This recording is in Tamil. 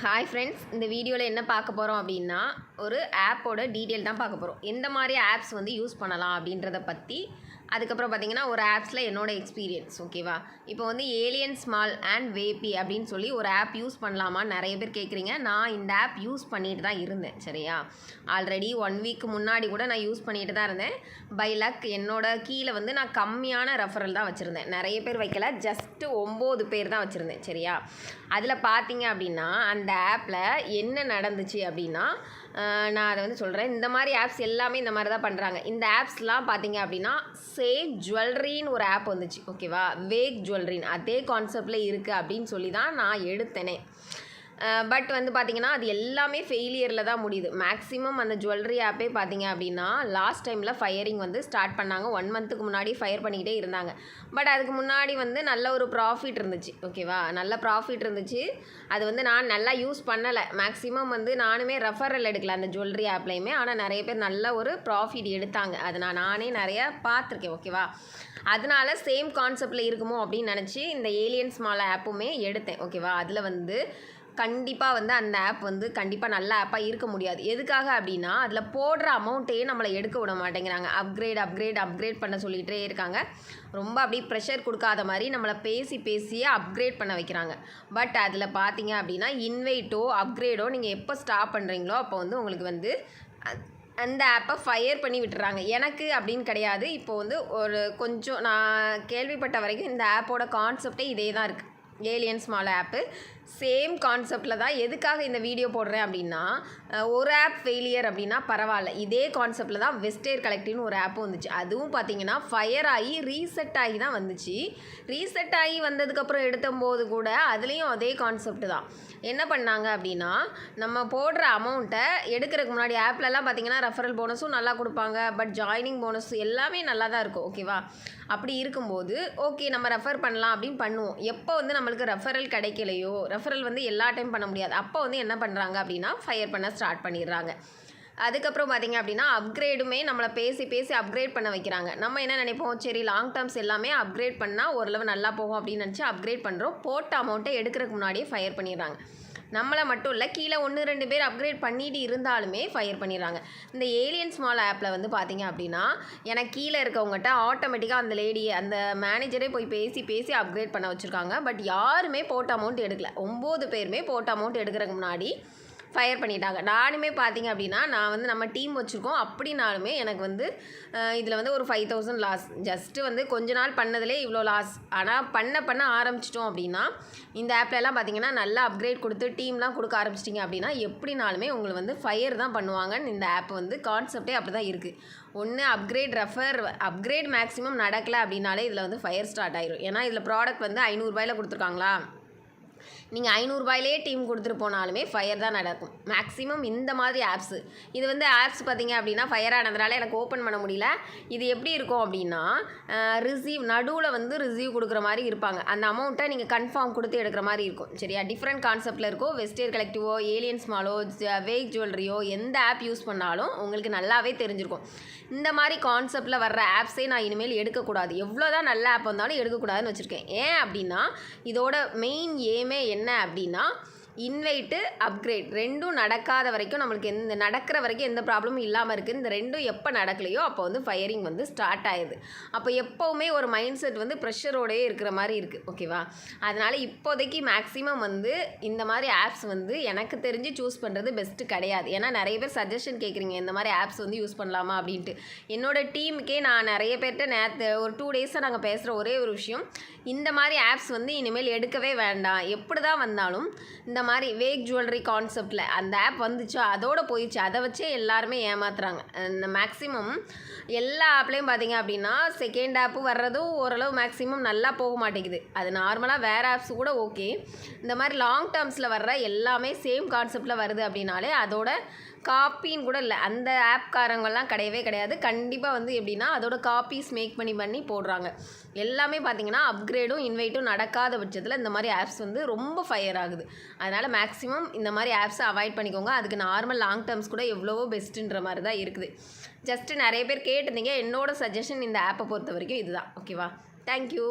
ஹாய் ஃப்ரெண்ட்ஸ், இந்த வீடியோவில் என்ன பார்க்க போகிறோம் அப்படின்னா ஒரு ஆப்போட டீட்டெயில் தான் பார்க்க போகிறோம். எந்த மாதிரி ஆப்ஸ் வந்து யூஸ் பண்ணலாம் அப்படின்றத பற்றி. அதுக்கப்புறம் பார்த்திங்கன்னா ஒரு ஆப்ஸில் என்னோடய எக்ஸ்பீரியன்ஸ். ஓகேவா? இப்போ வந்து ஏலியன் ஸ்மால் அண்ட் வேபி அப்படின்னு சொல்லி ஒரு ஆப் யூஸ் பண்ணலாமான்னு நிறைய பேர் கேட்குறீங்க. நான் இந்த ஆப் யூஸ் பண்ணிட்டு தான் இருந்தேன். சரியா? ஆல்ரெடி 1 வீக் முன்னாடி கூட நான் யூஸ் பண்ணிட்டு தான் இருந்தேன். பை லக் என்னோட கீழே வந்து நான் கம்மியான ரெஃபரல் தான் வச்சுருந்தேன். நிறைய பேர் வைக்கல, ஜஸ்ட்டு 9 பேர் தான் வச்சுருந்தேன். சரியா? அதில் பார்த்தீங்க அப்படின்னா அந்த ஆப்பில் என்ன நடந்துச்சு அப்படின்னா, நான் அதை வந்து சொல்கிறேன். இந்த மாதிரி ஆப்ஸ் எல்லாமே இந்த மாதிரி தான் பண்ணுறாங்க. இந்த ஆப்ஸ்லாம் பார்த்தீங்க அப்படின்னா சேவ் ஜுவல்லரின்னு ஒரு ஆப் வந்துச்சு. ஓகேவா? வேக் ஜுவல்லரின்னு அதே கான்செப்டில் இருக்குது அப்படின்னு சொல்லி தான் நான் எடுத்தேனே. பட் வந்து பார்த்திங்கன்னா அது எல்லாமே ஃபெயிலியரில் தான் முடியுது. மேக்ஸிமம் அந்த ஜுவல்லரி ஆப்பே பார்த்திங்க அப்படின்னா லாஸ்ட் டைமில் ஃபயரிங் வந்து ஸ்டார்ட் பண்ணாங்க. 1 மந்த்துக்கு முன்னாடி ஃபயர் பண்ணிக்கிட்டே இருந்தாங்க. பட் அதுக்கு முன்னாடி வந்து நல்ல ஒரு ப்ராஃபிட் இருந்துச்சு. ஓகேவா? நல்ல ப்ராஃபிட் இருந்துச்சு. அது வந்து நான் நல்லா யூஸ் பண்ணலை. மேக்ஸிமம் வந்து நானுமே ரெஃபரல் எடுக்கல அந்த ஜுவல்லரி ஆப்லேயுமே. ஆனால் நிறைய பேர் நல்ல ஒரு ப்ராஃபிட் எடுத்தாங்க. அதை நானே நிறையா பார்த்துருக்கேன். ஓகேவா? அதனால சேம் கான்செப்டில் இருக்குமோ அப்படின்னு நினச்சி இந்த ஏலியன் ஸ்மால் ஆப்புமே எடுத்தேன். ஓகேவா? அதில் வந்து கண்டிப்பாக வந்து அந்த ஆப் வந்து கண்டிப்பாக நல்ல ஆப்பாக இருக்க முடியாது. எதுக்காக அப்படின்னா அதில் போடுற அமௌண்ட்டையே நம்மளை எடுக்க விட மாட்டேங்கிறாங்க. அப்கிரேட் பண்ண சொல்லிகிட்டே இருக்காங்க. ரொம்ப அப்படியே ப்ரெஷர் கொடுக்காத மாதிரி நம்மளை பேசியே அப்கிரேட் பண்ண வைக்கிறாங்க. பட் அதில் பார்த்தீங்க அப்படின்னா இன்வைட்டோ அப்கிரேடோ நீங்கள் எப்போ ஸ்டாப் பண்ணுறீங்களோ அப்போ வந்து உங்களுக்கு வந்து அந்த ஆப்பை ஃபயர் பண்ணி விட்டுறாங்க. எனக்கு அப்படின்னு கிடையாது. இப்போ வந்து ஒரு கொஞ்சம் நான் கேள்விப்பட்ட வரைக்கும் இந்த ஆப்போட கான்செப்டே இதே தான் இருக்குது. ஏலியன் ஸ்மால் ஆப்பு சேம் கான்செப்டில் தான். எதுக்காக இந்த வீடியோ போடுறேன் அப்படின்னா, ஒரு ஆப் ஃபெயிலியர் அப்படின்னா பரவாயில்ல, இதே கான்செப்டில் தான் வெஸ்டேர் கலெக்டிவ்னு ஒரு ஆப்பும் வந்துச்சு. அதுவும் பார்த்திங்கன்னா ஃபயர் ஆகி ரீசெட் ஆகி தான் வந்துச்சு. ரீசெட் ஆகி வந்ததுக்கப்புறம் எடுத்தம்போது கூட அதுலேயும் அதே கான்செப்ட் தான். என்ன பண்ணாங்க அப்படின்னா, நம்ம போடுற அமௌண்ட்டை எடுக்கிறதுக்கு முன்னாடி ஆப்லலாம் பார்த்திங்கன்னா ரெஃபரல் போனஸும் நல்லா கொடுப்பாங்க. பட் ஜாயினிங் போனஸ் எல்லாமே நல்லா தான் இருக்கும். ஓகேவா? அப்படி இருக்கும்போது ஓகே நம்ம ரெஃபர் பண்ணலாம் அப்படின்னு பண்ணுவோம். எப்போ வந்து நம்மளுக்கு ரெஃபரல் கிடைக்கலையோ, ரெஃபரல் வந்து எல்லா டைம் பண்ண முடியாது, அப்போ வந்து என்ன பண்ணுறாங்க அப்படின்னா ஃபயர் பண்ண ஸ்டார்ட் பண்ணிடுறாங்க. அதுக்கப்புறம் பார்த்திங்க அப்படின்னா அப்கிரேடுமே நம்மளை பேசி அப்கிரேட் பண்ண வைக்கிறாங்க. நம்ம என்ன நினைப்போம், சரி லாங் டேர்ம்ஸ் எல்லாமே அப்கிரேட் பண்ணால் ஓரளவு நல்லா போகும் அப்படின்னு நினச்சி அப்கிரேட் பண்ணுறோம். போட்ட அமௌண்ட்டை எடுக்கிறதுக்கு முன்னாடியே ஃபயர் பண்ணிடுறாங்க. நம்மளை மட்டும் இல்லை, கீழே 1-2 பேர் அப்கிரேட் பண்ணிட்டு இருந்தாலுமே ஃபயர் பண்ணிடுறாங்க. இந்த ஏலியன் ஸ்மால் ஆப்பில் வந்து பார்த்திங்க அப்படின்னா எனக்கு கீழே இருக்கவங்ககிட்ட ஆட்டோமேட்டிக்காக அந்த அந்த மேனேஜரே போய் பேசி அப்கிரேட் பண்ண வச்சுருக்காங்க. பட் யாருமே போட்ட அமௌண்ட் எடுக்கல. 9 பேருமே போட்ட அமௌண்ட் எடுக்கிறதுக்கு முன்னாடி ஃபயர் பண்ணிட்டாங்க. நானுமே பார்த்திங்க அப்படின்னா நான் வந்து நம்ம டீம் வச்சுருக்கோம். அப்படின்னாலுமே எனக்கு வந்து இதில் வந்து ஒரு 5000 லாஸ். ஜஸ்ட்டு வந்து கொஞ்ச நாள் பண்ணதிலே இவ்வளோ லாஸ். ஆனால் பண்ண ஆரம்பிச்சிட்டோம் அப்படின்னா இந்த ஆப்லலாம் பார்த்திங்கன்னா நல்லா அப்கிரேட் கொடுத்து டீம்லாம் கொடுக்க ஆரம்பிச்சிட்டிங்க அப்படின்னா எப்படினாலுமே உங்களை வந்து ஃபயர் தான் பண்ணுவாங்கன்னு இந்த ஆப் வந்து கான்செப்டே அப்படி தான் இருக்குது. ஒன்று அப்கிரேட் மேக்ஸிமம் நடக்கலை அப்படின்னாலே இதில் வந்து ஃபயர் ஸ்டார்ட் ஆயிரும். ஏன்னா இதில் ப்ராடக்ட் வந்து 500 ரூபாயில் கொடுத்துருக்காங்களா, நீங்கள் 500 ரூபாயிலே டீம் கொடுத்துட்டு போனாலுமே ஃபயர் தான் நடக்கும் மேக்ஸிமம் இந்த மாதிரி ஆப்ஸு. இது வந்து ஆப்ஸ் பார்த்திங்க அப்படின்னா ஃபயர் ஆனதுனால எனக்கு ஓப்பன் பண்ண முடியல. இது எப்படி இருக்கும் அப்படின்னா நடுவில் வந்து ரிசீவ் கொடுக்குற மாதிரி இருப்பாங்க. அந்த அமௌண்ட்டை நீங்கள் கன்ஃபார்ம் கொடுத்து எடுக்கிற மாதிரி இருக்கும். சரியா? டிஃப்ரெண்ட் கான்செப்டில் இருக்கும். வெஸ்டேர் கலெக்டிவோ, ஏலியன் ஸ்மாலோ, வேக் ஜுவல்லரியோ எந்த ஆப் யூஸ் பண்ணாலும் உங்களுக்கு நல்லாவே தெரிஞ்சிருக்கும். இந்த மாதிரி கான்செப்டில் வர்ற ஆப்ஸே நான் இனிமேல் எடுக்கக்கூடாது. எவ்வளோ தான் நல்ல ஆப் வந்தாலும் எடுக்கக்கூடாதுன்னு வச்சுருக்கேன். ஏன் அப்படின்னா இதோட மெயின் ஏமே என்ன அப்படின்னா இன்வைட்டு அப்கிரேட் ரெண்டும் நடக்காத வரைக்கும் நம்மளுக்கு நடக்கிற வரைக்கும் எந்த ப்ராப்ளமும் இல்லாமல் இருக்குது. இந்த ரெண்டும் எப்போ நடக்கலையோ அப்போ வந்து ஃபயரிங் வந்து ஸ்டார்ட் ஆயிடுது. அப்போ எப்போவுமே ஒரு மைண்ட் செட் வந்து ப்ரெஷரோடையே இருக்கிற மாதிரி இருக்குது. ஓகேவா? அதனால் இப்போதைக்கு மேக்ஸிமம் வந்து இந்த மாதிரி ஆப்ஸ் வந்து எனக்கு தெரிஞ்சு சூஸ் பண்ணுறது பெஸ்ட்டு கிடையாது. ஏன்னா நிறைய பேர் சஜஷன் கேட்குறீங்க இந்த மாதிரி ஆப்ஸ் வந்து யூஸ் பண்ணலாமா அப்படின்ட்டு. என்னோடய டீமுக்கே நான் நிறைய பேர்கிட்ட நேற்று ஒரு 2 டேஸாக நாங்கள் பேசுகிற ஒரே ஒரு விஷயம், இந்த மாதிரி ஆப்ஸ் வந்து இனிமேல் எடுக்கவே வேண்டாம். எப்படி தான் வந்தாலும் இந்த மாதிரி வேக் ஜுவல்லரி கான்செப்டில் அந்த ஆப் வந்துச்சு, அதோடு போயிடுச்சு. அதை வச்சே எல்லாருமே ஏமாத்துறாங்க. மேக்ஸிமம் எல்லா ஆப்லேயும் பார்த்திங்க அப்படின்னா செகண்ட் ஆப்பு வர்றதும் ஓரளவு மேக்ஸிமம் நல்லா போக மாட்டேங்குது. அது நார்மலாக வேறு ஆப்ஸ் கூட ஓகே. இந்த மாதிரி லாங் டேர்ம்ஸில் வர்ற எல்லாமே சேம் கான்செப்டில் வருது அப்படின்னாலே அதோட காப்பின்னு கூட இல்லை. அந்த ஆப்காரங்கள்லாம் கிடையாது. கண்டிப்பாக வந்து எப்படின்னா அதோட காப்பீஸ் மேக் பண்ணி போடுறாங்க. எல்லாமே பார்த்திங்கன்னா அப்கிரேடும் இன்வைட்டும் நடக்காத பட்சத்தில் இந்த மாதிரி ஆப்ஸ் வந்து ரொம்ப ஃபயர் ஆகுது. அதனால் மேக்ஸிமம் இந்த மாதிரி ஆப்ஸை அவாய்ட் பண்ணிக்கோங்க. அதுக்கு நார்மல் லாங் டேர்ம்ஸ் கூட எவ்வளவோ பெஸ்ட்டுன்ற மாதிரி தான் இருக்குது. ஜஸ்ட்டு நிறைய பேர் கேட்டிருந்தீங்க. என்னோடய சஜஷன் இந்த ஆப்பை பொறுத்த வரைக்கும் இதுதான். ஓகேவா? தேங்க்யூ.